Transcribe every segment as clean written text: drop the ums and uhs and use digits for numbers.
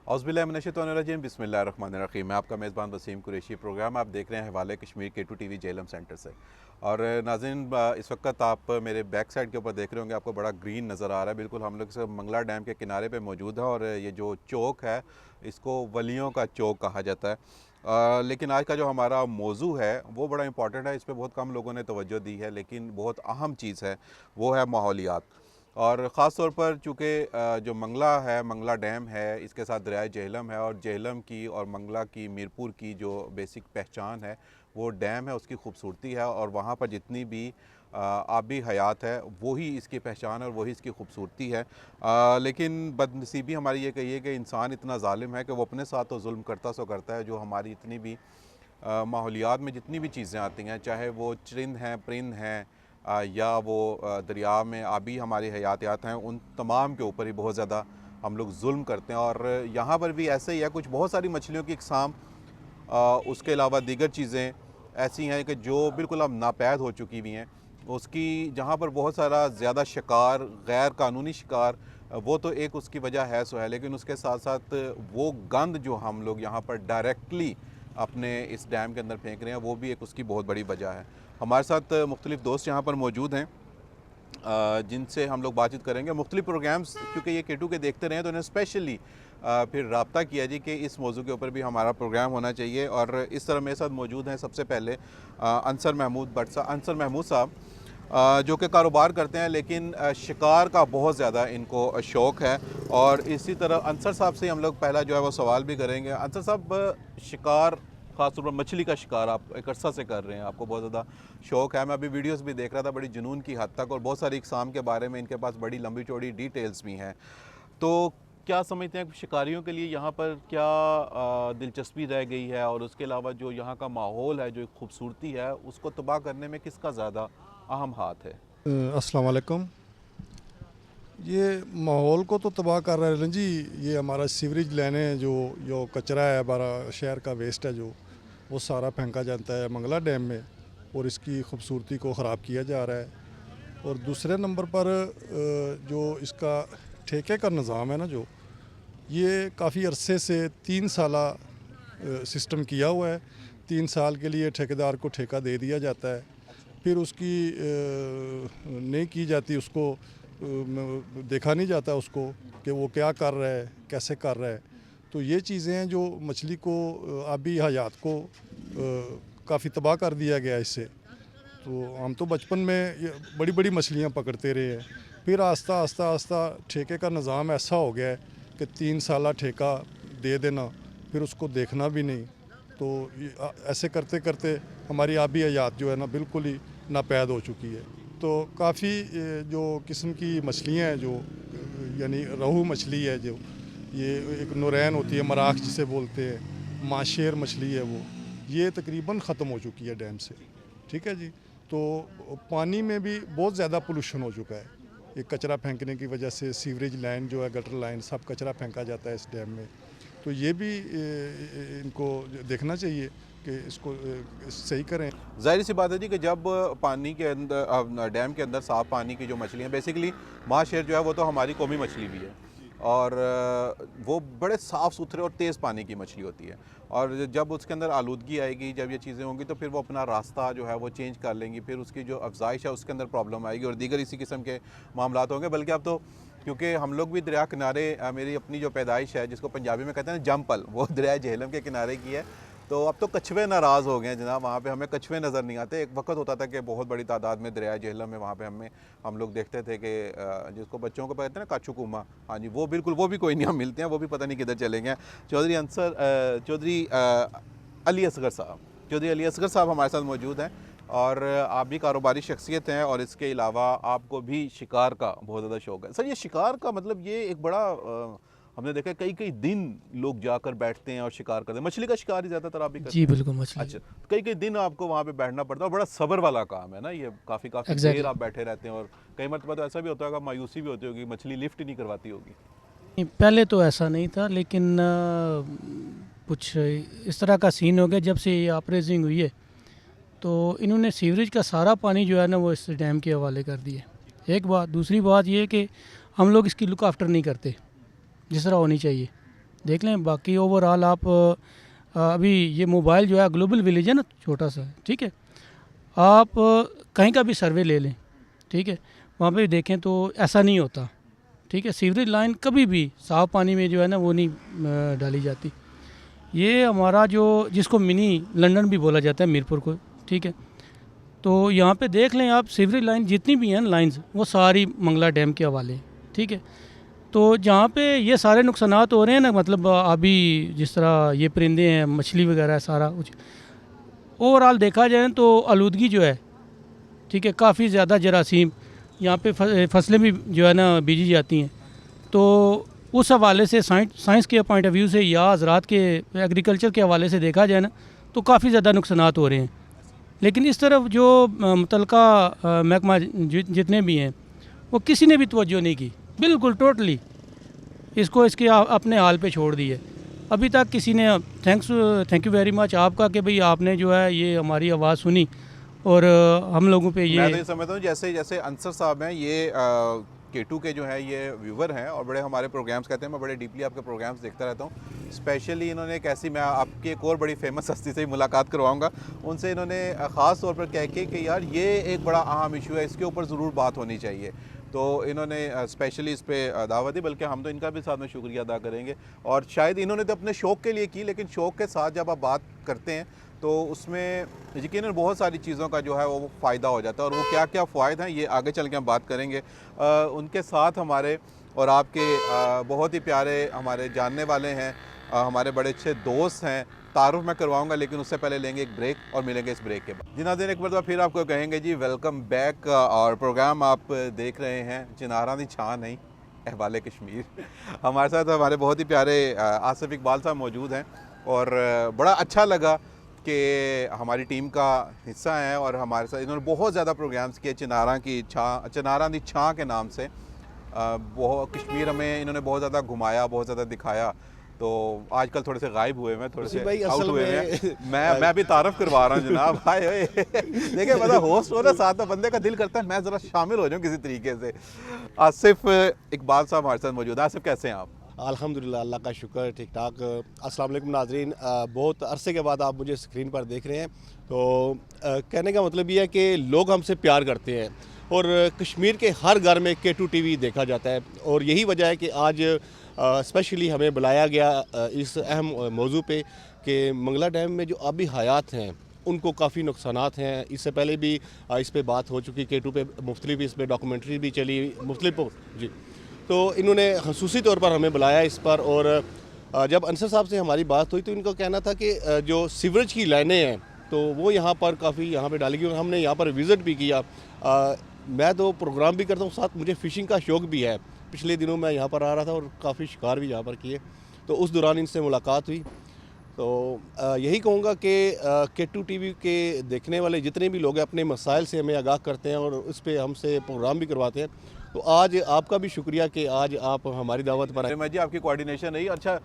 औज़ुबिल्लाहिमिनश्शैतानिर्रजीम बिस्मिल्लाहिर्रहमानिर्रहीम। मैं आपका मेज़बान वसीम कुरैशी। प्रोग्राम आप देख रहे हैं हवाले Kashmir K2 TV Jhelum centre से। और नाज़रीन, इस वक्त आप मेरे बैक साइड के ऊपर देख रहे होंगे, आपको बड़ा ग्रीन नज़र आ रहा है। बिल्कुल हम लोग मंगला डैम के किनारे पे मौजूद है और ये जो चौक है इसको वलियों का चौक कहा जाता है। लेकिन आज का जो हमारा मौजू है वो बड़ा इंपॉर्टेंट है। इस पर बहुत कम लोगों ने तवज्जो दी है, लेकिन बहुत अहम चीज़ है, वो है माहौलियात। और ख़ास तौर पर चूँकि जो मंगला है, मंगला डैम है, इसके साथ दरियाए जेहलम है, और जेहलम की और मंगला की, मीरपुर की जो बेसिक पहचान है वो डैम है, उसकी खूबसूरती है। और वहाँ पर जितनी भी आबी हयात है वही इसकी पहचान है और वही इसकी खूबसूरती है। लेकिन बदनसीबी हमारी ये कही है कि इंसान इतना ज़ालिम है कि वो अपने साथ तो जुल्म करता सो करता है। जो हमारी इतनी भी माहौलियात में जितनी भी चीज़ें आती हैं, चाहे वो चरिंद हैं, परिंद हैं, या वो दरिया में आबी हमारी हयातियात हैं, उन तमाम के ऊपर ही बहुत ज़्यादा हम लोग जुल्म करते हैं। और यहाँ पर भी ऐसे ही है, कुछ बहुत सारी मछलियों की इकसाम, उसके अलावा दीगर चीज़ें ऐसी हैं कि जो बिल्कुल अब नापैद हो चुकी हुई हैं। उसकी जहाँ पर बहुत सारा ज़्यादा शिकार, गैर कानूनी शिकार, वो तो एक उसकी वजह है सो है, लेकिन उसके साथ साथ वो गंद जो हम लोग यहाँ पर डायरेक्टली अपने इस डैम के अंदर फेंक रहे हैं, वो भी एक उसकी बहुत बड़ी वजह है। हमारे साथ मुख्तलिफ़ दोस्त यहाँ पर मौजूद हैं, जिनसे हम लोग बातचीत करेंगे। मुख्तलिफ़ प्रोग्राम्स क्योंकि ये K2 के देखते रहे, तो उन्हें स्पेशली फिर रब्ता किया जी कि इस मौजू के ऊपर भी हमारा प्रोग्राम होना चाहिए। और इस तरह मेरे साथ मौजूद हैं सबसे पहले अंसर महमूद भट्ट साहब। अंसर महमूद साहब जो कि कारोबार करते हैं, लेकिन शिकार का बहुत ज़्यादा इनको शौक़ है। और इसी तरह अंसर साहब से हम लोग पहला जो है वो सवाल भी करेंगे। अंसर साहब, शिकार, ख़ास तौर पर मछली का शिकार आप एक अरसा से कर रहे हैं, आपको बहुत ज़्यादा शौक़ है। मैं अभी वीडियोस भी देख रहा था, बड़ी जुनून की हद तक, और बहुत सारी इकसाम के बारे में इनके पास बड़ी लंबी चौड़ी डिटेल्स भी हैं। तो क्या समझते हैं शिकारियों के लिए यहाँ पर क्या दिलचस्पी रह गई है, और उसके अलावा जो यहाँ का माहौल है, जो खूबसूरती है, उसको तबाह करने में किसका ज़्यादा अहम हाथ है? अस्सलाम वालेकुम। ये माहौल को तो तबाह कर रहे हैं जी, ये हमारा सीवरेज लाइनें जो जो कचरा है, हमारा शहर का वेस्ट है, जो वो सारा फेंका जाता है मंगला डैम में, और इसकी खूबसूरती को ख़राब किया जा रहा है। और दूसरे नंबर पर जो इसका ठेके का निज़ाम है ना, जो ये काफ़ी अरसे से 3 साला सिस्टम किया हुआ है। 3 साल के लिए ठेकेदार को ठेका दे दिया जाता है, फिर उसकी नहीं की जाती, उसको देखा नहीं जाता उसको कि वो क्या कर रहा है, कैसे कर रहा है। तो ये चीज़ें हैं जो मछली को, आबी हयात को काफ़ी तबाह कर दिया गया इससे। तो हम तो बचपन में ये बड़ी बड़ी मछलियाँ पकड़ते रहे हैं, फिर आस्ता आस्ता आस्ता ठेके का निज़ाम ऐसा हो गया है कि 3 साला ठेका दे देना, फिर उसको देखना भी नहीं। तो ऐसे करते करते हमारी आबी हयात जो है ना, बिल्कुल ही नापैद हो चुकी है। तो काफ़ी जो किस्म की मछलियाँ हैं, जो यानी रोहू मछली है, जो ये एक नूरैन होती है, मराख जिसे बोलते हैं, माशेर मछली है, वो ये तकरीबन ख़त्म हो चुकी है डैम से। ठीक है जी। तो पानी में भी बहुत ज़्यादा पोल्यूशन हो चुका है, ये कचरा फेंकने की वजह से। सीवरेज लाइन जो है, गटर लाइन, सब कचरा फेंका जाता है इस डैम में। तो ये भी इनको देखना चाहिए कि इसको सही करें। ज़ाहिर सी बात है जी कि जब पानी के अंदर, डैम के अंदर साफ़ पानी की जो मछलियाँ, बेसिकली माँ शेर जो है वो तो हमारी कौमी मछली भी है, और वो बड़े साफ़ सुथरे और तेज़ पानी की मछली होती है। और जब उसके अंदर आलूदगी आएगी, जब ये चीज़ें होंगी, तो फिर वो अपना रास्ता जो है वो चेंज कर लेंगी, फिर उसकी जो अफजाइश है उसके अंदर प्रॉब्लम आएगी, और दीगर इसी किस्म के मामलात होंगे। बल्कि अब तो क्योंकि हम लोग भी दरिया किनारे, मेरी अपनी जो पैदाइश है, जिसको पंजाबी में कहते हैं जमपल, वो दरिया जेहलम के किनारे की है। तो अब तो कछुए नाराज़ हो गए हैं जनाब, वहाँ पे हमें कछुए नज़र नहीं आते। एक वक्त होता था कि बहुत बड़ी तादाद में दरिया जेहलम में, वहाँ पे हम लोग देखते थे कि जिसको बच्चों को कहते हैं ना काचू कुमा, हाँ जी, वो बिल्कुल, वो भी कोई नहीं हम मिलते हैं, वो भी पता नहीं किधर चले गए हैं। चौधरी अली असगर साहब, चौधरी अली असगर साहब हमारे साथ मौजूद हैं, और आप भी कारोबारी शख्सियत हैं, और इसके अलावा आपको भी शिकार का बहुत ज़्यादा शौक़ है। सर, ये शिकार का मतलब, ये एक बड़ा हमने देखा है कई कई दिन लोग जाकर बैठते हैं और शिकार करते हैं। मछली का शिकार ही ज़्यादातर आप भी करते जी, हैं? बिल्कुल मछली। अच्छा, कई कई दिन आपको वहाँ पे बैठना पड़ता है, और बड़ा सब्र वाला काम है ना ये, काफ़ी देर एग्ज़ैक्टली। आप बैठे रहते हैं, और कई मरतबा तो ऐसा भी होता होगा, मायूसी भी होती होगी, मछली लिफ्ट ही नहीं करवाती होगी। नहीं, पहले तो ऐसा नहीं था, लेकिन कुछ इस तरह का सीन हो गया जब से ये अपरेजिंग हुई है, तो इन्होंने सीवरेज का सारा पानी जो है ना वो इस डैम के हवाले कर दिया। एक बात, दूसरी बात ये है कि हम लोग इसकी लुक आफ्टर नहीं करते जिस तरह होनी चाहिए। देख लें। बाकी ओवरऑल आप अभी ये मोबाइल जो है ग्लोबल विलेज है ना, छोटा सा है, ठीक है। आप कहीं का भी सर्वे ले लें, ठीक है, वहाँ पे देखें तो ऐसा नहीं होता, ठीक है। सीवरेज लाइन कभी भी साफ़ पानी में जो है ना वो नहीं डाली जाती। ये हमारा जो जिसको मिनी लंदन भी बोला जाता है मीरपुर को, ठीक है। तो यहाँ पे देख लें आप, सीवरेज लाइन जितनी भी हैं लाइंस वो सारी मंगला डैम के हवाले हैं, ठीक है। तो जहाँ पे ये सारे नुकसानात हो रहे हैं ना, मतलब अभी जिस तरह ये परिंदे हैं, मछली वगैरह है, सारा कुछ ओवरऑल देखा जाए तो आलूदगी जो है, ठीक है, काफ़ी ज़्यादा जरासीम यहाँ पे फसलें भी जो है ना बीजी जाती हैं। तो उस हवाले से साइंस के पॉइंट ऑफ व्यू से या हज़रात के एग्रीकल्चर के हवाले से देखा जाए ना तो काफ़ी ज़्यादा नुकसानात हो रहे हैं। लेकिन इस तरफ जो मुतलका महकमा जितने भी हैं वो किसी ने भी तवज्जो नहीं की, बिल्कुल टोटली इसको इसके अपने हाल पे छोड़ दी है। अभी तक किसी ने थैंक यू वेरी मच आपका कि भाई आपने जो है ये हमारी आवाज़ सुनी और हम लोगों पे मैं तो ये ये समझता हूँ जैसे जैसे अंसर साहब हैं, ये K2 के जो है ये व्यूवर हैं और बड़े हमारे प्रोग्राम्स कहते हैं, मैं बड़े डीपली आपके प्रोग्राम्स देखता रहता हूँ। स्पेशली इन्होंने एक ऐसी, मैं आपकी एक और बड़ी फेमस हस्ती से ही मुलाकात करवाऊंगा, उनसे इन्होंने ख़ास तौर पर कह के कि यार ये एक बड़ा अहम इशू है, इसके ऊपर ज़रूर बात होनी चाहिए। तो इन्होंने स्पेशली इस पे दावत दी, बल्कि हम तो इनका भी साथ में शुक्रिया अदा करेंगे। और शायद इन्होंने तो अपने शौक़ के लिए की, लेकिन शौक़ के साथ जब आप बात करते हैं तो उसमें यकीनन बहुत सारी चीज़ों का जो है वो फ़ायदा हो जाता है। और वो क्या क्या फ़ायदे हैं ये आगे चल के हम बात करेंगे। उनके साथ हमारे और आपके बहुत ही प्यारे हमारे जानने वाले हैं, हमारे बड़े अच्छे दोस्त हैं, तारुफ मैं करवाऊंगा, लेकिन उससे पहले लेंगे एक ब्रेक और मिलेंगे इस ब्रेक के बाद। जी नाज़रीन, एक बार फिर आपको कहेंगे जी वेलकम बैक। और प्रोग्राम आप देख रहे हैं चिनारा दी छां नहीं, अहवाले कश्मीर। हमारे साथ हमारे बहुत ही प्यारे आसिफ इकबाल साहब मौजूद हैं और बड़ा अच्छा लगा कि हमारी टीम का हिस्सा हैं और हमारे साथ इन्होंने बहुत ज़्यादा प्रोग्राम्स किए चिनारा दी छां के नाम से। बहुत कश्मीर हमें इन्होंने बहुत ज़्यादा घुमाया, बहुत ज़्यादा दिखाया। तो आजकल थोड़े से गायब हुए हैं, थोड़े से आउट हुए हैं। मैं भी तारफ़ करवा रहा हूँ जनाब। हाय देखिए, मतलब होस्ट हो ना साथ में, बंदे का दिल करता है मैं ज़रा शामिल हो जाऊँ किसी तरीके से। आसिफ इकबाल साहब हमारे साथ मौजूद हैं। आसिफ, कैसे हैं आप? अल्हम्दुलिल्लाह, अल्लाह का शुक्र, ठीक ठाक। अस्सलाम वालेकुम नाज़रीन, बहुत अरसे के बाद आप मुझे स्क्रीन पर देख रहे हैं। तो कहने का मतलब ये है कि लोग हमसे प्यार करते हैं और कश्मीर के हर घर में K2 TV देखा जाता है। और यही वजह है कि आज स्पेशली हमें बुलाया गया इस अहम मौजू पे कि मंगला डैम में जो आबी हयात हैं उनको काफ़ी नुकसानात हैं। इससे पहले भी इस पे बात हो चुकी, K2 पे मुख्तलिफ इस पर डॉक्यूमेंट्री भी चली मुख्तलिफ जी। तो इन्होंने खसूसी तौर पर हमें बुलाया इस पर। और जब अंसर साहब से हमारी बात हुई तो इनका कहना था कि जो सीवरेज की लाइनें हैं तो वो यहाँ पर काफ़ी यहाँ पे डाली गई और हमने यहाँ पर विज़िट भी किया। मैं तो प्रोग्राम भी करता हूँ, साथ मुझे फ़िशिंग का शौक़ भी है। पिछले दिनों मैं यहाँ पर आ रहा था और काफ़ी शिकार भी यहाँ पर किए, तो उस दौरान इनसे मुलाकात हुई। तो यही कहूँगा कि K2 TV के देखने वाले जितने भी लोग हैं अपने मसाइल से हमें आगाह करते हैं और उस पर हमसे प्रोग्राम भी करवाते हैं। तो आज आपका भी शुक्रिया कि आज आप हमारी दावत पर आए। मैं जी आपकी कोऑर्डिनेशन रही। अच्छा,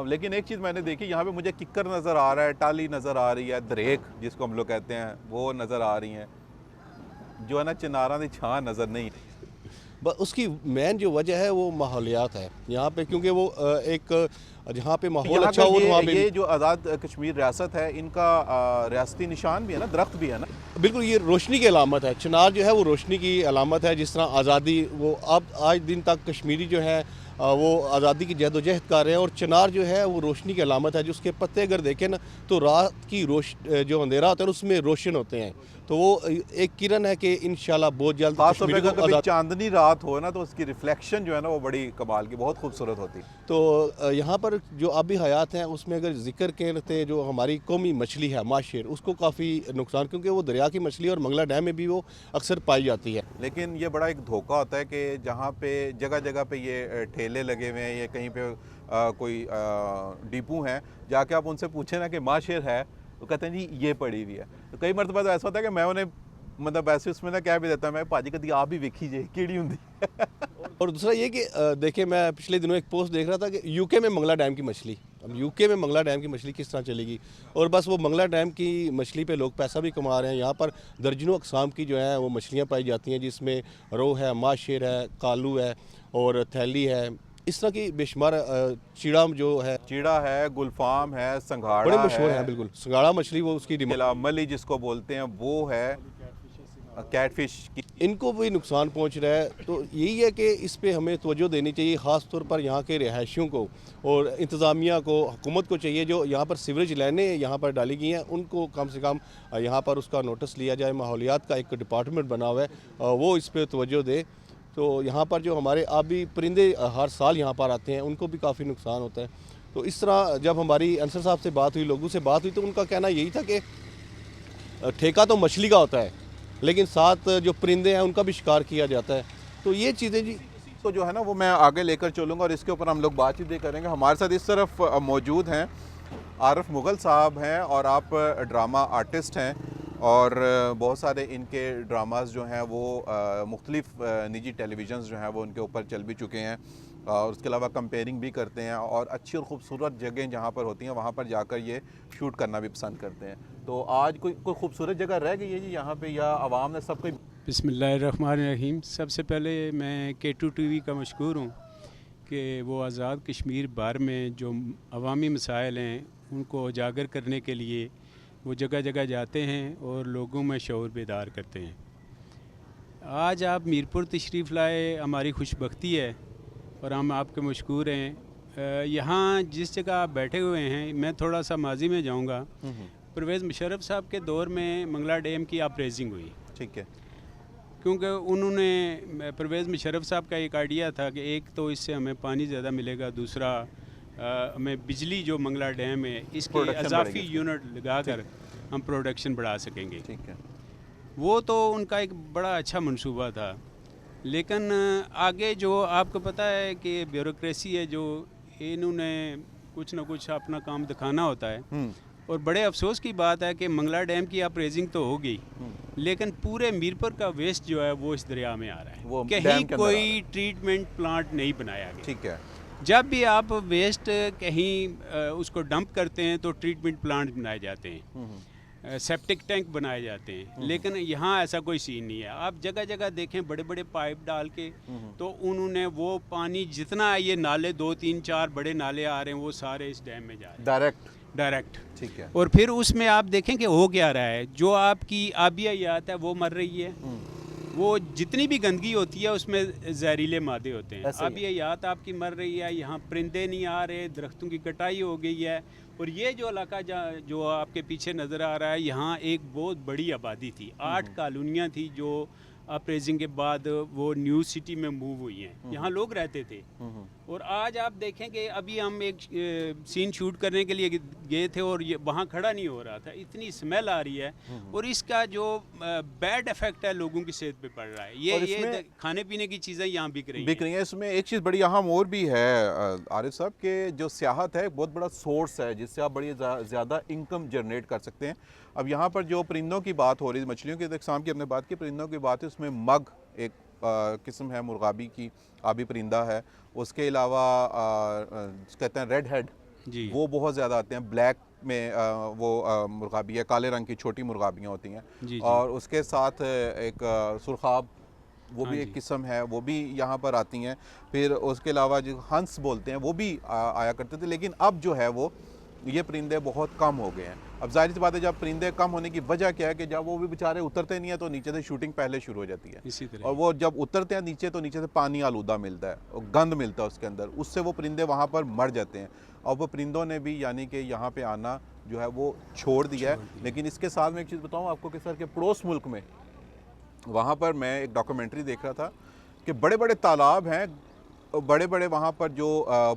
लेकिन एक चीज़ मैंने देखी, यहाँ पे मुझे किक्कर नज़र आ रहा है, टाली नज़र आ रही है, दरेक जिसको हम लोग कहते हैं वो नज़र आ रही हैं, जो है ना चिनारा दी छां नज़र नहीं। बस उसकी मेन जो वजह है वो माहौलियात है यहाँ पे, क्योंकि वो एक जहाँ पे माहौल अच्छा हो वहाँ पे ये जो आज़ाद कश्मीर रियासत है इनका रियासती निशान भी है ना, दरख्त भी है ना। बिल्कुल, ये रोशनी की अलामत है। चिनार जो है वो रोशनी की अलामत है। जिस तरह आज़ादी वो अब आज दिन तक कश्मीरी जो है वो आज़ादी की जद्दोजहद कर रहे हैं और चिनार जो है वो रोशनी की अलामत है। जो उसके पत्ते अगर देखें ना तो रात की जो अंधेरा होता है उसमें रोशन होते हैं। तो वो एक किरण है कि इंशाल्लाह बहुत जल्द खासतौर पे अगर कभी चांदनी रात हो ना तो उसकी रिफ्लेक्शन जो है ना वो बड़ी कमाल की, बहुत खूबसूरत होती है। तो यहाँ पर जो आबी हयात हैं उसमें अगर जिक्र करते जो हमारी कौमी मछली है माशेर, उसको काफ़ी नुकसान, क्योंकि वो दरिया की मछली और मंगला डैम में भी वो अक्सर पाई जाती है। लेकिन ये बड़ा एक धोखा होता है कि जहाँ पे जगह जगह पे ये ठेले लगे हुए हैं, ये कहीं पे कोई डिपू हैं, जाके आप उनसे पूछें ना कि माशेर है, तो कहते हैं जी ये पड़ी हुई है। तो कई मरतबा तो ऐसा होता है कि मैं उन्हें मतलब ऐसे उसमें ना क्या भी देता, मैं भाजी कभी आप भी वेखी जे कीड़ी होंगी। और दूसरा ये कि देखिए, मैं पिछले दिनों एक पोस्ट देख रहा था कि यूके में मंगला डैम की मछली, अब यूके में मंगला डैम की मछली किस तरह चलेगी। और बस वो मंगला डैम की मछली पे लोग पैसा भी कमा रहे हैं। यहाँ पर दर्जनों अक़साम की जो है वो मछलियाँ पाई जाती हैं, जिसमें रोह है, माशेर है, कालू है और थैली है इस तरह की बेशुमार चीड़ा जो है, चीड़ा है, गुलफाम है, संघाड़ा बड़े मशहूर है, हैं। बिल्कुल संगाड़ा मछली वो उसकी डिमांड, मली जिसको बोलते हैं वो है, कैटफिश की। इनको भी नुकसान पहुंच रहा है। तो यही है कि इस पे हमें तवज्जो देनी चाहिए, ख़ास तौर पर यहाँ के रिहायशियों को और इंतज़ामिया को, हुकूमत को चाहिए जो यहाँ पर सीवरेज लाइनें यहाँ पर डाली गई हैं उनको कम से कम यहाँ पर उसका नोटिस लिया जाए। माहौलियात का एक डिपार्टमेंट बना हुआ है, वो इस पर तवज्जो दे। तो यहाँ पर जो हमारे आबी परिंदे हर साल यहाँ पर आते हैं उनको भी काफ़ी नुकसान होता है। तो इस तरह जब हमारी अंसर साहब से बात हुई, लोगों से बात हुई, तो उनका कहना यही था कि ठेका तो मछली का होता है लेकिन साथ जो परिंदे हैं उनका भी शिकार किया जाता है। तो ये चीज़ें जी तो जो है ना वो मैं आगे लेकर चलूँगा और इसके ऊपर हम लोग बातचीत भी करेंगे। हमारे साथ इस तरफ मौजूद हैं आरिफ मुग़ल साहब हैं और आप ड्रामा आर्टिस्ट हैं और बहुत सारे इनके ड्रामास जो हैं वो मुख्तलिफ निजी टेलीविज़न्स जो हैं वो उनके ऊपर चल भी चुके हैं और उसके अलावा कंपेयरिंग भी करते हैं और अच्छी और ख़ूबसूरत जगह जहाँ पर होती हैं वहाँ पर जाकर ये शूट करना भी पसंद करते हैं। तो आज कोई खूबसूरत जगह रह गई है जी यहाँ पे या आवाम ने सब कोई? बिस्मिल्लाहिर्रहमानिर्रहीम। सबसे पहले मैं K2 TV का मशकूर हूँ कि वो आज़ाद कश्मीर बार में जो अवामी मसाइल हैं उनको उजागर करने के लिए वो जगह जगह जाते हैं और लोगों में शऊर बेदार करते हैं। आज आप मीरपुर तशरीफ़ लाए, हमारी खुशबख्ती है और हम आपके मशकूर हैं। यहाँ जिस जगह आप बैठे हुए हैं, मैं थोड़ा सा माजी में जाऊँगा। परवेज़ मुशर्रफ साहब के दौर में मंगला डैम की अपरेजिंग हुई, ठीक है, क्योंकि उन्होंने, परवेज़ मुशर्रफ साहब का एक आइडिया था कि एक तो इससे हमें पानी ज़्यादा मिलेगा, दूसरा हमें बिजली जो मंगला डैम है इसके अजाफी यूनिट लगाकर हम प्रोडक्शन बढ़ा सकेंगे। ठीक है। वो तो उनका एक बड़ा अच्छा मंसूबा था, लेकिन आगे जो आपको पता है कि ब्यूरोक्रेसी है, जो इन्होंने कुछ ना कुछ अपना काम दिखाना होता है। और बड़े अफसोस की बात है कि मंगला डैम की अपरेजिंग तो हो गई, लेकिन पूरे मीरपुर का वेस्ट जो है वो इस दरिया में आ रहा है, वो कहीं कोई ट्रीटमेंट प्लांट नहीं बनाया गया। ठीक है। जब भी आप वेस्ट कहीं उसको डंप करते हैं तो ट्रीटमेंट प्लांट बनाए जाते हैं, सेप्टिक टैंक बनाए जाते हैं, लेकिन यहाँ ऐसा कोई सीन नहीं है। आप जगह जगह देखें बड़े बड़े पाइप डाल के, तो उन्होंने वो पानी जितना ये नाले 2 3 4 बड़े नाले आ रहे हैं वो सारे इस डैम में जा रहे हैं डायरेक्ट। ठीक है। और फिर उसमें आप देखें कि हो क्या रहा है, जो आपकी आबियात है वो मर रही है, वो जितनी भी गंदगी होती है उसमें जहरीले मादे होते हैं। आबियात आपकी मर रही है, यहाँ परिंदे नहीं आ रहे, दरख्तों की कटाई हो गई है। और ये जो इलाका जो आपके पीछे नज़र आ रहा है, यहाँ एक बहुत बड़ी आबादी थी, 8 कॉलोनियाँ थी जो अपरेजिंग के बाद वो न्यू सिटी में मूव हुई हैं। यहाँ लोग रहते थे। और आज आप देखें कि अभी हम एक सीन शूट करने के लिए गए थे और ये वहाँ खड़ा नहीं हो रहा था, इतनी स्मेल आ रही है। और इसका जो बैड इफेक्ट है लोगों की सेहत पे पड़ रहा है। ये खाने पीने की चीज़ें यहाँ बिक रही हैं। इसमें एक चीज़ बड़ी अहम और भी है आरिफ साहब, कि जो सियाहत है बहुत बड़ा सोर्स है जिससे आप बड़ी ज़्यादा इनकम जनरेट कर सकते हैं। अब यहाँ पर जो परिंदों की बात हो रही है, मछलियों के इकसाम की हमने बात की, परिंदों की बात है, उसमें मग एक किस्म है, मुर्गाबी की आबी परिंदा है। उसके अलावा कहते हैं रेड हेड, वो बहुत ज़्यादा आते हैं। ब्लैक में वो मुर्गाबी है, काले रंग की छोटी मुर्गाबियाँ होती हैं। और उसके साथ एक सुरखाब, वो भी एक किस्म है, वो भी यहाँ पर आती हैं। फिर उसके अलावा जो हंस बोलते हैं वो भी आया करते थे, लेकिन अब जो है वो ये परिंदे बहुत कम हो गए हैं। अब जाहिर सी बात है, जब परिंदे कम होने की वजह क्या है कि जब वो भी बेचारे उतरते नहीं है तो नीचे से शूटिंग पहले शुरू हो जाती है। इसी तरह। और वो जब उतरते हैं नीचे तो नीचे से पानी आलूदा मिलता है और गंद मिलता है उसके अंदर, उससे वो परिंदे वहाँ पर मर जाते हैं। और वो परिंदों ने भी यानी कि यहाँ पे आना जो है वो छोड़ दिया है। लेकिन इसके साथ में एक चीज़ बताऊँ आपको कि सर के पड़ोस मुल्क में, वहाँ पर मैं एक डॉक्यूमेंट्री देख रहा था कि बड़े बड़े तालाब हैं, बड़े बड़े वहाँ पर जो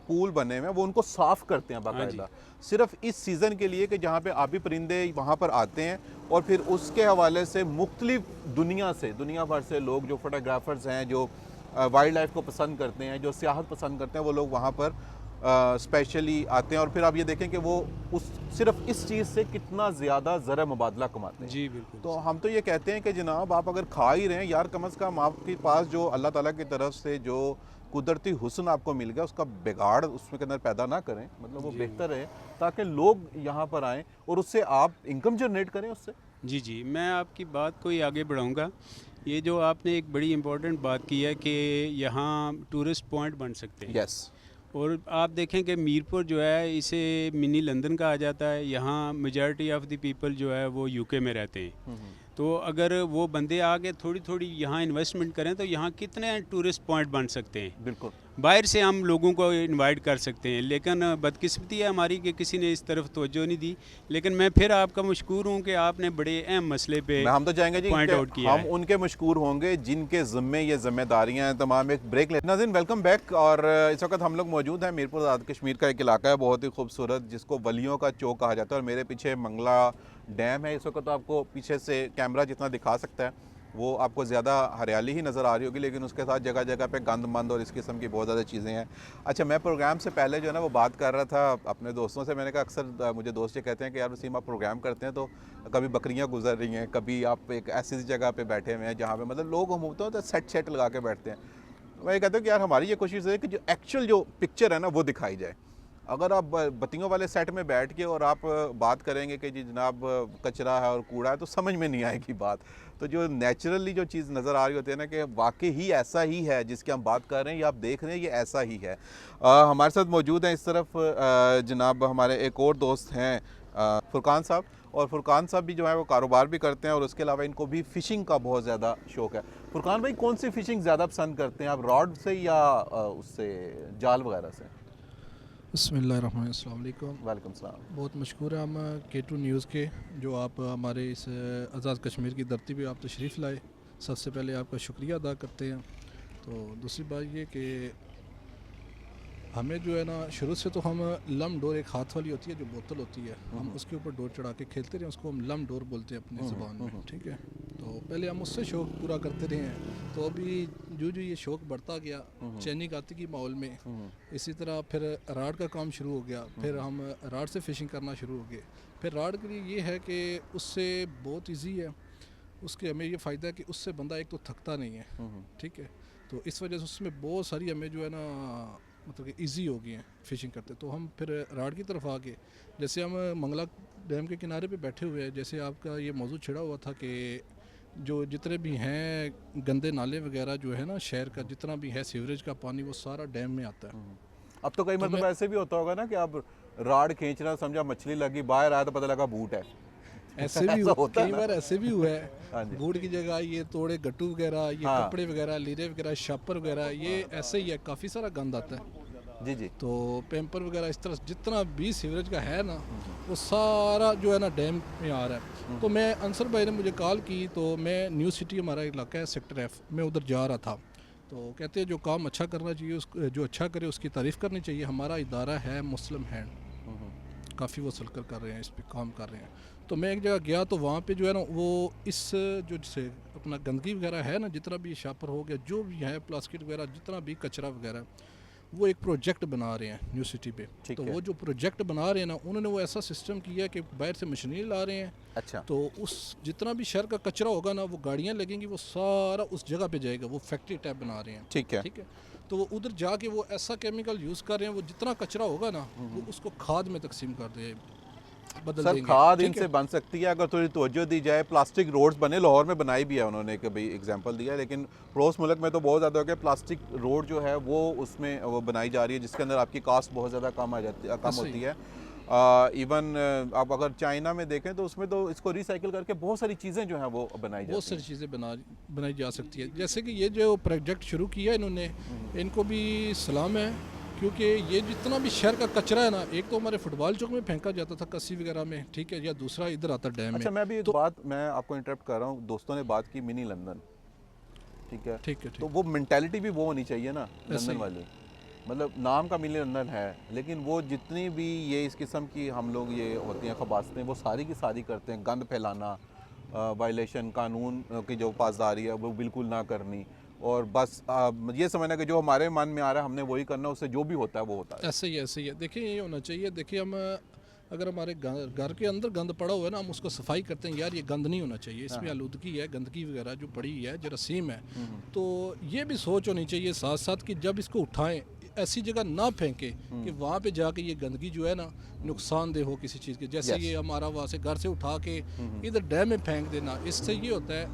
पूल बने हुए हैं वो उनको साफ़ करते हैं बाकायदा, सिर्फ इस सीज़न के लिए कि जहाँ पे आबी परिंदे वहाँ पर आते हैं। और फिर उसके हवाले से मुख्तलिफ दुनिया भर से लोग, जो फोटोग्राफर्स हैं, जो वाइल्ड लाइफ को पसंद करते हैं, जो सियाहत पसंद करते हैं, वो लोग वहाँ पर स्पेशली आते हैं। और फिर आप ये देखें कि वो सिर्फ इस चीज़ से कितना ज़्यादा ज़रा मुबादला कमाते हैं। जी बिल्कुल। तो हम तो ये कहते हैं कि जनाब आप अगर खा ही रहे हैं यार, कम अज़ कम आपके पास जो अल्लाह ताला की तरफ से जो कुदरती हुस्न आपको मिल गया उसका बिगाड़ उसमें के अंदर पैदा ना करें, मतलब वो बेहतर है ताकि लोग यहाँ पर आएँ और उससे आप इनकम जनरेट करें उससे। जी, मैं आपकी बात को ही आगे बढ़ाऊँगा। ये जो आपने एक बड़ी इम्पोर्टेंट बात की है कि यहाँ टूरिस्ट पॉइंट बन सकते हैं। यस। और आप देखें कि मीरपुर जो है इसे मिनी लंदन कहा जाता है। यहाँ मेजॉरिटी ऑफ द पीपल जो है वो यूके में रहते हैं। तो अगर वो बंदे आके थोड़ी थोड़ी यहाँ इन्वेस्टमेंट करें तो यहाँ कितने टूरिस्ट पॉइंट बन सकते हैं। बिल्कुल बाहर से हम लोगों को इनवाइट कर सकते हैं, लेकिन बदकिस्मती है हमारी कि किसी ने इस तरफ तवज्जो नहीं दी। लेकिन मैं फिर आपका मशकूर हूँ कि आपने बड़े अहम मसले पे हम तो चाहेंगे जी पॉइंट कि आउट किया हम है। उनके मशकूर होंगे जिनके ज़िम्मे ये जिम्मेदारियां हैं तमाम। एक ब्रेक ले नाज़रीन, वेलकम बैक। और इस वक्त हम लोग मौजूद हैं मीरपुर आज़ाद कश्मीर का एक इलाका है बहुत ही खूबसूरत जिसको वलियों का चौक कहा जाता है। और मेरे पीछे मंगला डैम है। इस वक्त तो आपको पीछे से कैमरा जितना दिखा सकता है वो आपको ज़्यादा हरियाली ही नज़र आ रही होगी, लेकिन उसके साथ जगह जगह पे गंद मंद और इस किस्म की बहुत ज़्यादा चीज़ें हैं। अच्छा, मैं प्रोग्राम से पहले जो है ना वो बात कर रहा था अपने दोस्तों से। मैंने कहा अक्सर मुझे दोस्त ये कहते हैं कि यार वसीम आप प्रोग्राम करते हैं तो कभी बकरियां गुजर रही हैं, कभी आप एक ऐसी जगह पे बैठे हुए हैं जहाँ पे मतलब लोग हम होते हैं तो सेट लगा के बैठते हैं। मैं ये कहता हूँ कि यार हमारी ये कोशिश है कि जो एक्चुअल जो पिक्चर है ना वो दिखाई जाए। अगर आप बत्तियों वाले सेट में बैठ के और आप बात करेंगे कि जी जनाब कचरा है और कूड़ा है तो समझ में नहीं आएगी बात। तो जो नेचुरली जो चीज़ नज़र आ रही होती है ना कि वाकई ही ऐसा ही है जिसकी हम बात कर रहे हैं, ये आप देख रहे हैं ये ऐसा ही है। हमारे साथ मौजूद हैं इस तरफ जनाब हमारे एक और दोस्त हैं फुरकान साहब। और फुरकान साहब भी जो है वो कारोबार भी करते हैं और उसके अलावा इनको भी फ़िशिंग का बहुत ज़्यादा शौक़ है। फुरकान भाई कौन सी फ़िशिंग ज़्यादा पसंद करते हैं आप, रॉड से या उससे जाल वगैरह से? बिस्मिल्लाहिर्रहमानिर्रहीम, अस्सलाम वालेकुम। वालेकुम सलाम। बहुत मशहूर है हम K2 न्यूज़ के जो आप हमारे इस आज़ाद कश्मीर की धरती पे आप तशरीफ़ लाए। सबसे पहले आपका शुक्रिया अदा करते हैं। तो दूसरी बात ये कि हमें जो है ना शुरू से तो हम लम डोर, एक हाथ वाली होती है जो बोतल होती है, हम उसके ऊपर डोर चढ़ा के खेलते रहे, उसको हम लम डोर बोलते हैं अपनी ज़ुबान में, ठीक है। तो पहले हम उससे शौक़ पूरा करते रहे हैं। तो अभी जो ये शौक़ बढ़ता गया चैनी काती की माहौल में, इसी तरह फिर राड का काम शुरू हो गया। फिर हम राड से फ़िशिंग करना शुरू हो गए। फिर राड के लिए ये है कि उससे बहुत ईजी है, उसके हमें ये फ़ायदा है कि उससे बंदा एक तो थकता नहीं है, ठीक है। तो इस वजह से उसमें बहुत सारी हमें जो है ना मतलब कि ईजी हो गई हैं फ़िशिंग करते। तो हम फिर राड की तरफ आ गए। जैसे हम मंगला डैम के किनारे पे बैठे हुए हैं, जैसे आपका ये मौजूद छिड़ा हुआ था कि जो जितने भी हैं गंदे नाले वगैरह जो है ना शहर का जितना भी है सीवरेज का पानी वो सारा डैम में आता है। अब तो कई मतलब ऐसे भी होता होगा ना कि आप राड खींचना समझा मछली लगी, बाहर आया तो पता लगा बूट है। ऐसे भी ऐसा होता है कई ना? बार ऐसे भी हुआ हाँ है। जी। बूट की जगह ये तोड़े गट्टू वगैरह, ये हाँ। कपड़े वगैरह, लीरे वगैरह, शापर वगैरह, ये ऐसे ही है, काफ़ी सारा गंद आता है। जी जी। तो पैम्पर वगैरह इस तरह जितना भी सीवरेज का है ना वो सारा जो है ना डैम में आ रहा है। तो मैं अंसर भाई ने मुझे कॉल की, तो मैं न्यू सिटी हमारा इलाका है सेक्टर F, मैं उधर जा रहा था। तो कहते हैं जो काम अच्छा करना चाहिए जो अच्छा करे उसकी तारीफ़ करनी चाहिए। हमारा इदारा है मुस्लिम हैंड, काफ़ी वो सलकर कर रहे हैं, इस पर काम कर रहे हैं। तो मैं एक जगह गया तो वहाँ पे जो है ना वो इस जो जैसे अपना गंदगी वगैरह है ना, जितना भी शापर हो गया, जो भी है प्लास्टिक वगैरह, जितना भी कचरा वगैरह, वो एक प्रोजेक्ट बना रहे हैं न्यू सिटी पे। तो वो जो प्रोजेक्ट बना रहे हैं ना, उन्होंने वो ऐसा सिस्टम किया कि बाहर से मशीनरी ला रहे हैं। अच्छा। तो उस जितना भी शहर का कचरा होगा ना वो गाड़ियाँ लगेंगी, वो सारा उस जगह पे जाएगा। वो फैक्ट्री टाइप बना रहे हैं, ठीक है। ठीक है। तो वो उधर जाके वो ऐसा केमिकल यूज़ कर रहे हैं, वो जितना कचरा होगा ना वो उसको खाद में तकसीम कर दे, बदल सर देंगे। खाद ठीक इनसे है? बन सकती है अगर थोड़ी तवज्जो दी जाए। प्लास्टिक रोड्स बने, लाहौर में बनाई भी है उन्होंने, कभी एग्जांपल दिया है, लेकिन पड़ोस मुल्क में तो बहुत ज़्यादा हो गया। प्लास्टिक रोड जो है वो उसमें वो बनाई जा रही है जिसके अंदर आपकी कास्ट बहुत ज़्यादा कम आ जाती है, कम होती है। इवन आप अगर चाइना में देखें तो उसमें तो इसको रिसाइकिल करके बहुत सारी चीज़ें जो हैं वो बनाई बहुत जाती सारी चीज़ें बनाई जा सकती है। जैसे कि ये जो प्रोजेक्ट शुरू किया इन्होंने, इनको भी सलाम है, क्योंकि ये जितना भी शहर का कचरा है ना, एक तो हमारे फुटबॉल चौक में फेंका जाता था कस्सी वगैरह में, ठीक है, या दूसरा इधर आता डैम में। अच्छा, मैं भी एक तो बात, मैं आपको इंटरप्ट कर रहा हूँ, दोस्तों ने बात की मिनी लंदन, ठीक है, ठीक है, तो ठीक वो मेंटालिटी भी वो होनी चाहिए ना ऐसे लंदन ही। वाली। मतलब नाम का मिनी लंदन है, लेकिन वो जितनी भी ये इस किस्म की हम लोग ये होती हैं खबासतें, वो सारी की सारी करते हैं। गंद फैलाना, वायलेशन, कानून की जो पासदारी है वो बिल्कुल ना करनी, और बस ये समझना कि जो हमारे मन में आ रहा है हमने वही करना, उससे जो भी होता है वो होता है। ऐसे ही है। देखिए ये होना चाहिए। देखिए हम अगर हमारे घर के अंदर गंद पड़ा हुआ है ना, हम उसको सफाई करते हैं, यार ये गंद नहीं होना चाहिए, इसमें आलूदगी है, गंदगी वगैरह जो पड़ी है, जरासीम है। तो ये भी सोच होनी चाहिए साथ साथ कि जब इसको उठाएं ऐसी जगह ना फेंके कि वहाँ पे जाके ये गंदगी जो है ना नुकसानदेह हो किसी चीज़ की। जैसे ये हमारा वहाँ से घर से उठा के इधर डैम में फेंक देना, इससे ये होता है,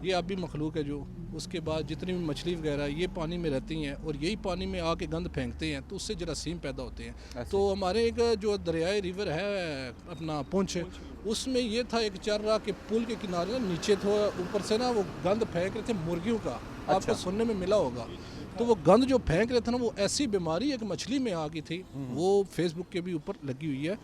ये आप भी मखलूक है जो उसके बाद जितनी भी मछली वगैरह ये पानी में रहती हैं और यही पानी में आके गंद फेंकते हैं तो उससे जरासीम पैदा होते हैं। तो हमारे एक जो दरियाई रिवर है अपना पुंछ, उसमें ये था एक चर रहा कि पुल के किनारे ना नीचे थोड़ा ऊपर से ना वो गंद फेंक रहे थे मुर्गियों का, आपको सुनने में मिला होगा। तो वो गंद जो फेंक रहे थे ना, वो ऐसी बीमारी एक मछली में आ गई थी, वो फेसबुक के भी ऊपर लगी हुई है,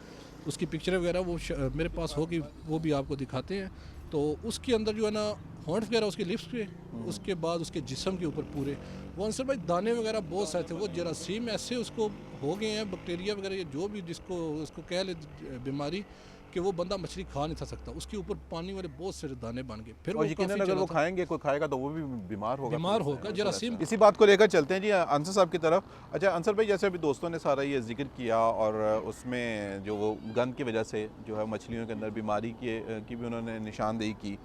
उसकी पिक्चर वगैरह वो मेरे पास होगी, वो भी आपको दिखाते हैं। तो उसके अंदर जो है ना होंठ वगैरह उसके लिप्स पे, उसके बाद उसके जिस्म के ऊपर पूरे वो अंसर भाई दाने वगैरह बहुत सारे थे। वो जरासीम ऐसे उसको हो गए हैं, बैक्टीरिया वगैरह ये जो भी जिसको उसको कह ले बीमारी, कि वो बंदा मछली खा नहीं था सकता, उसके ऊपर पानी वाले बहुत सारे दाने बन गए। फिर और वो यकीनन काफ़ी अगर चला वो था। खाएंगे, कोई खाएगा तो वो भी बीमार होगा जरासीम। इसी बात को लेकर चलते हैं जी अंसर साहब की तरफ। अच्छा अंसर भाई, जैसे अभी दोस्तों ने सारा ये जिक्र किया और उसमें जो वो गंद की वजह से जो है मछलियों के अंदर बीमारी की भी उन्होंने निशानदेही की,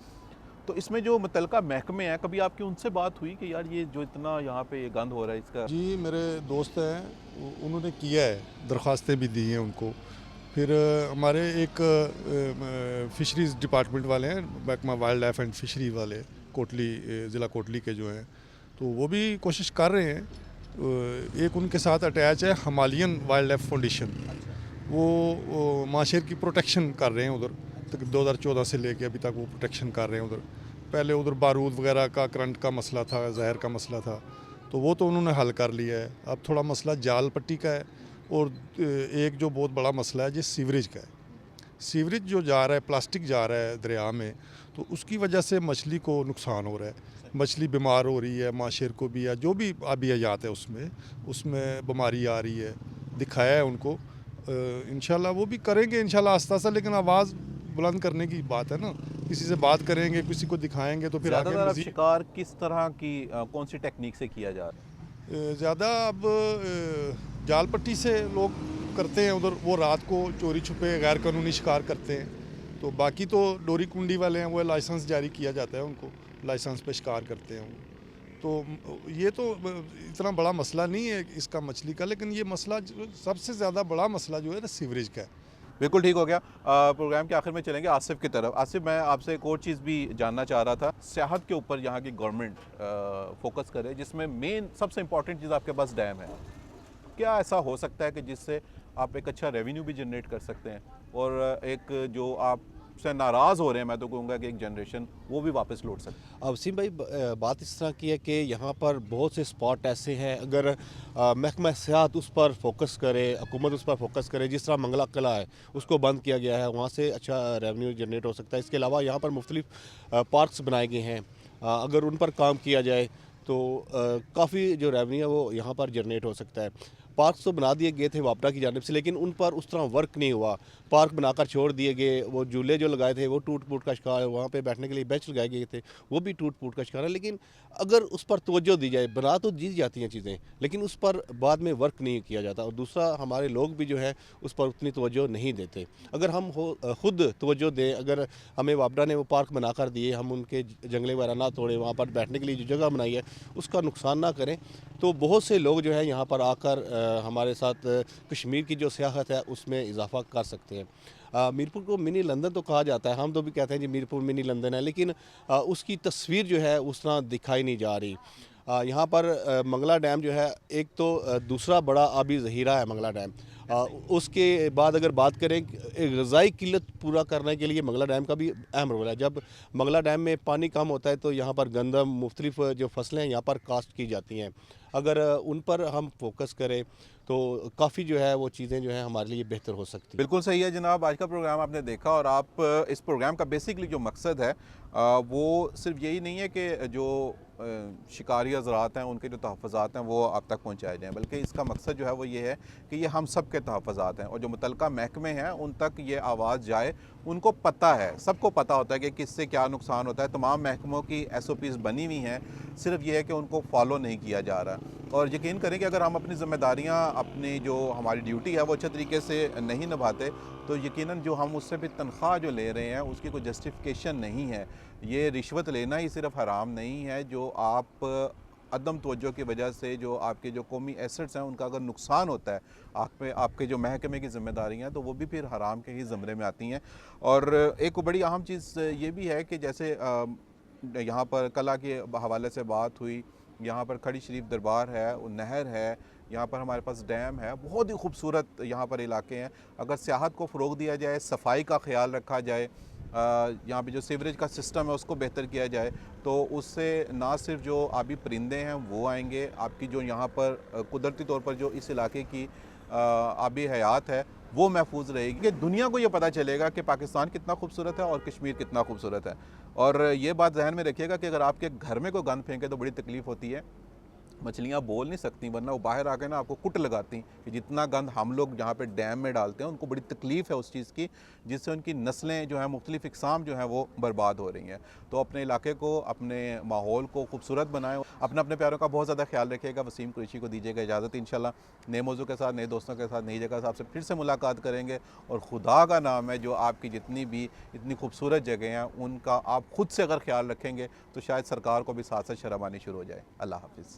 तो इसमें जो मुतलका महकमे हैं, कभी आपकी उनसे बात हुई कि यार ये जो इतना यहाँ पे ये गंद हो रहा है इसका? जी मेरे दोस्त हैं, उन्होंने किया है, दरख्वास्तें भी दी हैं उनको। फिर हमारे एक फ़िशरीज़ डिपार्टमेंट वाले हैं, महकमा वाइल्ड लाइफ एंड फ़िशरी वाले, कोटली ज़िला कोटली के जो हैं, तो वो भी कोशिश कर रहे हैं। एक उनके साथ अटैच है हिमालयन वाइल्ड लाइफ फाउंडेशन, वो माशेर की प्रोटेक्शन कर रहे हैं उधर तक, 2014 से लेके अभी तक वो प्रोटेक्शन कर रहे हैं उधर। पहले उधर बारूद वगैरह का, करंट का मसला था, जहर का मसला था, तो वो तो उन्होंने हल कर लिया है। अब थोड़ा मसला जाल पट्टी का है, और एक जो बहुत बड़ा मसला है जो सीवरेज का है। सीवरेज जो जा रहा है, प्लास्टिक जा रहा है दरिया में, तो उसकी वजह से मछली को नुकसान हो रहा है, मछली बीमार हो रही है, माशेर को भी है, जो भी आबी हयात है उसमें बीमारी आ रही है। दिखाया है उनको, इंशाल्लाह वो भी करेंगे इंशाल्लाह आस्ता आस्ता, लेकिन आवाज़ बुलंद करने की बात है ना, किसी से बात करेंगे, किसी को दिखाएंगे तो फिर आगे ज़्यादातर अब मज़ीद शिकार किस तरह की कौन सी टेक्निक से किया जा रहा है? ज़्यादा अब जाल पट्टी से लोग करते हैं उधर, वो रात को चोरी छुपे गैर कानूनी शिकार करते हैं। तो बाकी तो डोरी कुंडी वाले हैं, वो लाइसेंस जारी किया जाता है उनको, लाइसेंस पे शिकार करते हैं वो। तो ये तो इतना बड़ा मसला नहीं है इसका मछली का, लेकिन ये मसला सबसे ज़्यादा बड़ा मसला जो है ना सीवरेज का है। बिल्कुल ठीक हो गया। प्रोग्राम के आखिर में चलेंगे आसिफ की तरफ। आसिफ, मैं आपसे एक और चीज़ भी जानना चाह रहा था, सियाहत के ऊपर यहाँ की गवर्नमेंट फोकस करे, जिसमें मेन सबसे इम्पॉर्टेंट चीज़ आपके पास डैम है। क्या ऐसा हो सकता है कि जिससे आप एक अच्छा रेवेन्यू भी जनरेट कर सकते हैं, और एक जो आप से नाराज़ हो रहे हैं, मैं तो कहूँगा कि एक जनरेशन, वो भी वापस लौट सकते? अब वसीम भाई बात इस तरह की है कि यहाँ पर बहुत से स्पॉट ऐसे हैं, अगर महकमा सियाहत उस पर फोकस करे, हुकूमत उस पर फोकस करे, जिस तरह मंगला किला है उसको बंद किया गया है, वहाँ से अच्छा रेवेन्यू जनरेट हो सकता है। इसके अलावा यहाँ पर मुख्तलिफ पार्क्स बनाए गए हैं, अगर उन पर काम किया जाए तो काफ़ी जो रेवेन्यू है वो यहाँ पर जनरेट हो सकता है। पार्क तो बना दिए गए थे वापडा की जानिब से, लेकिन उन पर उस तरह वर्क नहीं हुआ। पार्क बनाकर छोड़ दिए गए, वो झूले जो लगाए थे वो टूट फूट का शिकार है, वहाँ पे बैठने के लिए बेंच लगाए गए थे वो भी टूट फूट का शिकार है। लेकिन अगर उस पर तवज्जो दी जाए, बना तो दी जाती हैं चीज़ें, लेकिन उस पर बाद में वर्क नहीं किया जाता। और दूसरा, हमारे लोग भी जो है उस पर उतनी तवज्जो नहीं देते। अगर हम खुद तवज्जो दें, अगर हमें वापडा ने वो पार्क बना कर दिए, हम उनके जंगले वगैरह ना तोड़े, वहाँ पर बैठने के लिए जो जगह बनाई है उसका नुकसान ना करें, तो बहुत से लोग जो है यहाँ पर आकर हमारे साथ कश्मीर की जो सियाहत है उसमें इजाफा कर सकते हैं। मीरपुर को मिनी लंदन तो कहा जाता है, हम तो भी कहते हैं जी मीरपुर मिनी लंदन है, लेकिन उसकी तस्वीर जो है उस तरह दिखाई नहीं जा रही। यहाँ पर मंगला डैम जो है, एक तो दूसरा बड़ा आबी ज़हीरा है मंगला डैम। उसके बाद अगर बात करें, ग़ज़ाई किल्लत पूरा करने के लिए मंगला डैम का भी अहम रोल है। जब मंगला डैम में पानी कम होता है तो यहाँ पर गंदम, मुख्तलिफ जो फसलें हैं यहाँ पर काश्त की जाती हैं। अगर उन पर हम फोकस करें तो काफ़ी जो है वो चीज़ें जो है हमारे लिए बेहतर हो सकती हैं। बिल्कुल सही है जनाब, आज का प्रोग्राम आपने देखा, और आप इस प्रोग्राम का बेसिकली जो मकसद है वो सिर्फ यही नहीं है कि जो शिकारी हज़रात हैं उनके जो तहफ़्फ़ुज़ात हैं वो आप तक पहुँचाए जाएँ, बल्कि इसका मकसद जो है वो ये है कि ये हम सब के तहफ़्फ़ुज़ात हैं, और जो मुतलका महकमे हैं उन तक ये आवाज़ जाए। उनको पता है, सबको पता होता है कि किससे क्या नुकसान होता है, तमाम महकमों की SOPs बनी हुई हैं, सिर्फ ये है कि उनको फॉलो नहीं किया जा रहा। और यकीन करें कि अगर हम अपनी ज़िम्मेदारियाँ, अपनी जो हमारी ड्यूटी है वो अच्छे तरीके से नहीं निभाते, तो यकीनन जो हम उससे भी तनख्वाह जो ले रहे हैं उसकी कोई जस्टिफिकेशन नहीं है। ये रिश्वत लेना ही सिर्फ हराम नहीं है, जो आप अदम तवज्जो की वजह से जो आपके जो कौमी एसेट्स हैं उनका अगर नुकसान होता है, आप पे आपके जो महकमे की ज़िम्मेदारियाँ हैं, तो वो भी फिर हराम के ही ज़मरे में आती हैं। और एक बड़ी अहम चीज़ ये भी है कि जैसे यहाँ पर कला के हवाले से बात हुई, यहाँ पर खड़ी शरीफ दरबार है, वो नहर है, यहाँ पर हमारे पास डैम है, बहुत ही खूबसूरत यहाँ पर इलाके हैं। अगर सियाहत को फ़रोग़ दिया जाए, सफाई का ख्याल रखा जाए, यहाँ पे जो सीवरेज का सिस्टम है उसको बेहतर किया जाए, तो उससे ना सिर्फ जो आबी परिंदे हैं वो आएंगे, आपकी जो यहाँ पर कुदरती तौर पर जो इस इलाके की आबी हयात है वो महफूज रहेगी। कि दुनिया को ये पता चलेगा कि पाकिस्तान कितना खूबसूरत है और कश्मीर कितना खूबसूरत है। और ये बात जहन में रखिएगा कि अगर आपके घर में कोई गंद फेंके तो बड़ी तकलीफ़ होती है। मछलियाँ बोल नहीं सकती, वरना वो बाहर आके ना आपको कुट लगाती कि जितना गंद हम लोग जहाँ पे डैम में डालते हैं, उनको बड़ी तकलीफ़ है उस चीज़ की, जिससे उनकी नस्लें जो हैं मुख्तलिफ़ इक़साम जो हैं वो बर्बाद हो रही हैं। तो अपने इलाके को, अपने माहौल को खूबसूरत बनाएं। अपने अपने प्यारों का बहुत ज़्यादा ख्याल रखिएगा। वसीम कुरैशी को दीजिएगा इजाज़त। इंशाल्लाह नए मौजू के साथ, नए दोस्तों के साथ, नई जगह से आपसे फिर से मुलाकात करेंगे। और खुदा का नाम है, जो आपकी जितनी भी इतनी खूबसूरत जगह हैं उनका आप खुद से अगर ख्याल रखेंगे तो शायद सरकार को भी साथ साथ शर्म आनी शुरू हो जाए। अल्लाह हाफ़िज़।